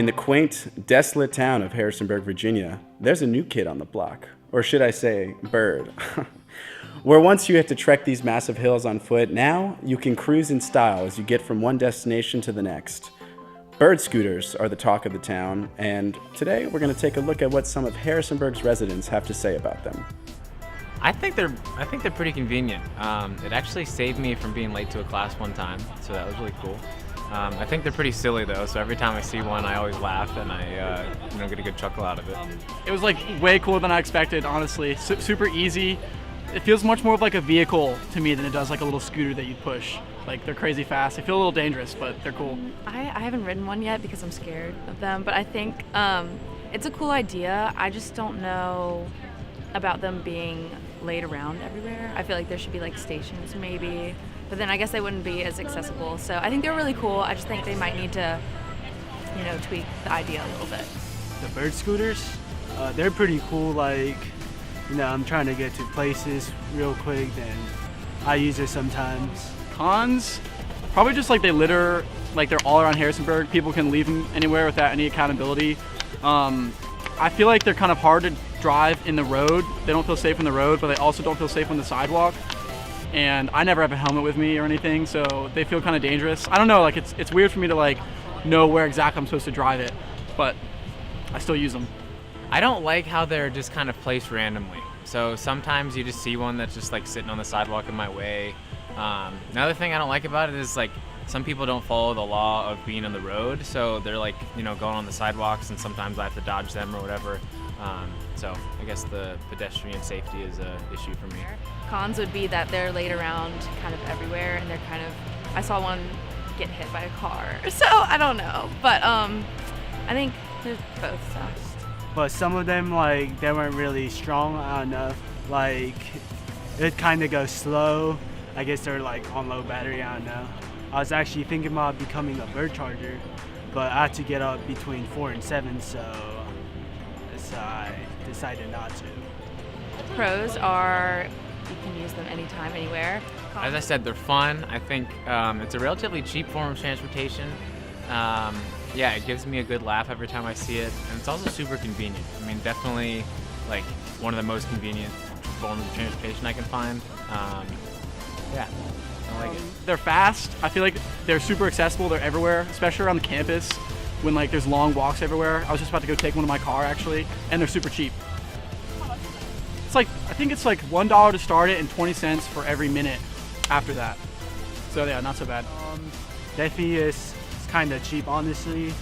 In the quaint, desolate town of Harrisonburg, Virginia, there's a new kid on the block. Or should I say, bird. Where once you had to trek these massive hills on foot, now you can cruise in style as you get from one destination to the next. Bird scooters are the talk of the town, and today we're going to take a look at what some of Harrisonburg's residents have to say about them. I think they're pretty convenient. It actually saved me from being late to a class one time, so that was really cool. I think they're pretty silly though, so every time I see one, I always laugh and I get a good chuckle out of it. It was like way cooler than I expected, honestly. Super easy. It feels much more of like a vehicle to me than it does like a little scooter that you push. Like they're crazy fast. They feel a little dangerous, but they're cool. I haven't ridden one yet because I'm scared of them, but I think it's a cool idea. I just don't know about them being laid around everywhere. I feel like there should be like stations maybe, but then I guess they wouldn't be as accessible. So I think they're really cool. I just think they might need to, tweak the idea a little bit. The bird scooters, they're pretty cool. Like, I'm trying to get to places real quick, then I use it sometimes. Cons, probably just like they litter, like they're all around Harrisonburg. People can leave them anywhere without any accountability. I feel like they're kind of hard to drive in the road. They don't feel safe on the road, but they also don't feel safe on the sidewalk. And I never have a helmet with me or anything, so they feel kind of dangerous. I don't know, like it's weird for me to like know where exactly I'm supposed to drive it, but I still use them. I don't like how they're just kind of placed randomly. So sometimes you just see one that's just like sitting on the sidewalk in my way. Another thing I don't like about it is like some people don't follow the law of being on the road, so they're like, going on the sidewalks, and sometimes I have to dodge them or whatever. So I guess the pedestrian safety is an issue for me. Cons would be that they're laid around kind of everywhere, and they're kind of, I saw one get hit by a car, so I don't know, but I think there's both sides. But some of them, like, they weren't really strong, I don't know, like, it kind of goes slow. I guess they're like on low battery, I don't know. I was actually thinking about becoming a bird charger, but I had to get up between 4 and 7, so I decided not to. Pros are you can use them anytime, anywhere. As I said, they're fun. I think it's a relatively cheap form of transportation. It gives me a good laugh every time I see it, and it's also super convenient. I mean, definitely like one of the most convenient forms of transportation I can find. I like it. They're fast. I feel like they're super accessible. They're everywhere, especially around the campus when like there's long walks everywhere. I was just about to go take one in my car actually, and they're super cheap. I think it's like $1 to start it and 20 cents for every minute after that. So yeah, not so bad. Definitely it's kind of cheap, honestly.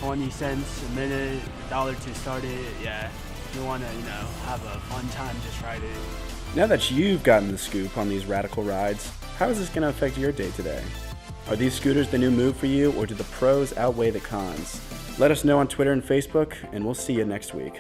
20 cents a minute, $1 to start it. Yeah, you want to have a fun time, just ride it. Now that you've gotten the scoop on these radical rides, how is this going to affect your day today? Are these scooters the new move for you, or do the pros outweigh the cons? Let us know on Twitter and Facebook, and we'll see you next week.